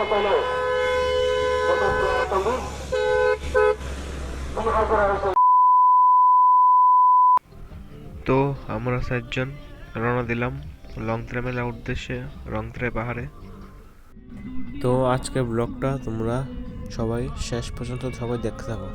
তো আমরা 4 জন রওনা দিলাম লংথ্রে মেলার উদ্দেশ্যে রংথ্রে পাহাড়ে। তো আজকের ব্লগটা তোমরা সবাই শেষ পর্যন্ত সবাই দেখতে থাকো।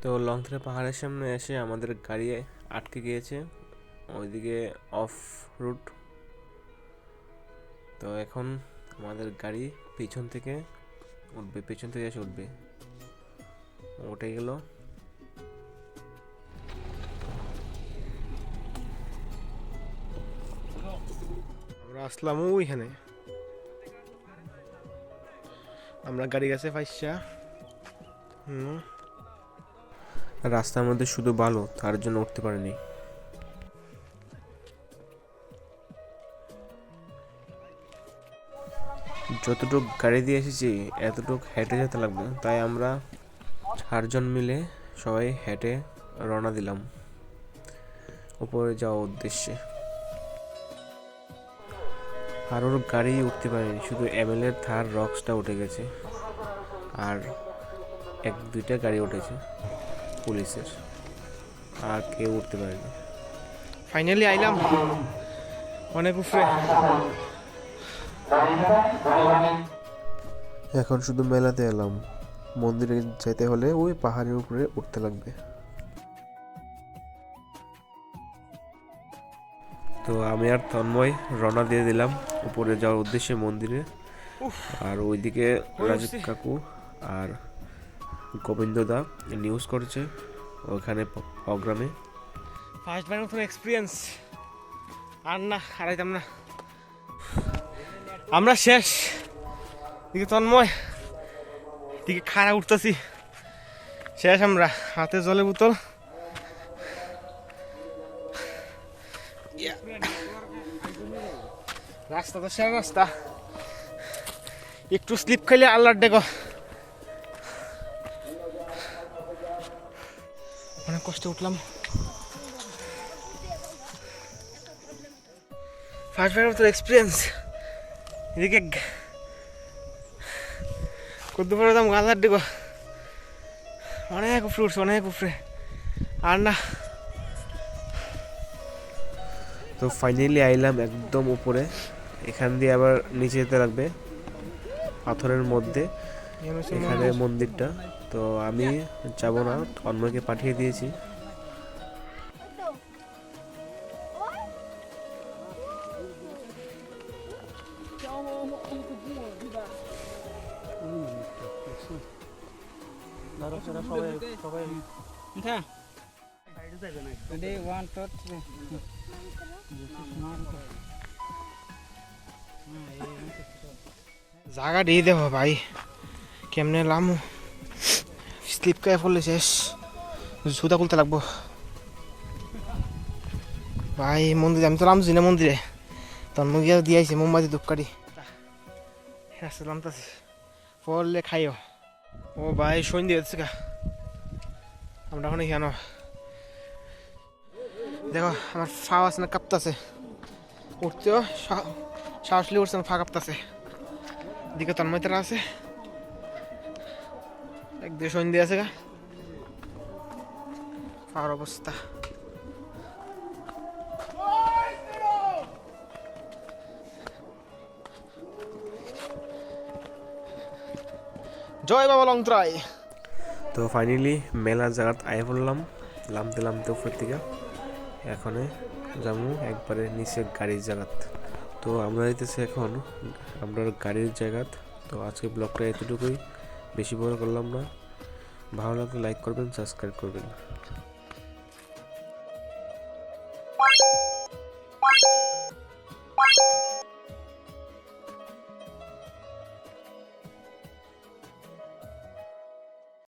তো লংথ্রে পাহাড়ের সামনে এসে আমাদের গাড়ি আটকে গিয়েছে ওইদিকে অফ রুট। তো এখন আমাদের গাড়ি পিছন থেকে এসে উঠবে। উঠে গেল। আমরা আসলাম ওইখানে, আমরা গাড়ি গেছে ফাইসা। রাস্তার মধ্যে শুধু বালু, তার জন্য উঠতে পারিনি। যতটুক গাড়ি দিয়ে এসেছি এতটুক হেঁটে যেতে লাগবে, তাই আমরা 4 জন মিলে সবাই হেঁটে রওনা দিলাম উপরে যাওয়ার উদ্দেশ্যে। আর ওর গাড়ি উঠতে পারেনি, শুধু এমএলএর থার রক্সটা উঠে গেছে আর 1-2টা গাড়ি উঠেছে পুলিশের, আর কেউ উঠতে পারেনি। ফাইনালি আইলাম অনেক উপরে। এখন শুধু মেলাতে এলাম, মন্দিরে যেতে হলে ওই পাহাড়ের উপরে উঠতে লাগবে। তো আমি আর তন্ময় রওনা দিয়ে দিলাম উপরে যাওয়ার উদ্দেশ্যে মন্দিরে। আর ওইদিকে রাজীব কাকু আর গোবিন্দ দা নিউজ করছে ওখানে প্রোগ্রামে। ফার্স্ট বার নতুন এক্সপিরিয়েন্স, আর না হারাইতাম না। আমরা শেষ, দিকে তন্ময়, দিকে খাড়া উঠতেছি, শেষ আমরা। হাতে জলের বোতল, রাস্তা তো শেষ রাস্তা, একটু স্লিপ খাইলে আল্লাহর ডেকো। অনেক কষ্টে উঠলাম। ফার্স্ট বার নতুন এক্সপিরিয়েন্স। এদিকে করতে পারতাম গালার ডেকো, অনেক উপরে উঠছে, অনেক উপরে, আর না। তো ফাইনালি আইলাম একদম উপরে। এখান দিয়ে আবার নিচে যেতে লাগবে পাথরের মধ্যে, এখানে মন্দিরটা। তো আমি যাব না, তন্ময়কে পাঠিয়ে দিয়েছি। জায়গা দিয়ে দেবো ভাই, কেমনে লামু, স্লিপ খাই পড়লে শেষ, জুতা খুলতে লাগবো ভাই। মন্দিরে আমি তো নামছি না, মন্দিরে তন্ময় গিয়ে দিয়ে আইছে মোমবাতি ধূপকাঠি। নামতাছি পড়লে খাইও। ও ভাই সন্ধ্যে হচ্ছে গা, আমরা ওখানে কেন দেখো আমার ফা আছে না, কাঁপতাছে, উঠতেও সাহস নিয়ে উঠছে, আমার ফা কাঁপতাছে। দিকে তন্ময় তারা আছে, একদিকে সন্ধ্যে আছে গা, ফার অবস্থা। জয় বাবা লংত্রাই। তো ফাইনালি মেলার জায়গাত আয় পড়লাম, নামতে উপর থেকে। এখন যাবো একবারে নিচে গাড়ির জায়গাত। তো আমরা যেতেছি এখন আমরা গাড়ির জায়গাত। তো আজকে ব্লগটা এতটুকুই, বেশি বড় করলাম না। ভালো লাগলে লাইক করবেন, সাবস্ক্রাইব করবেন।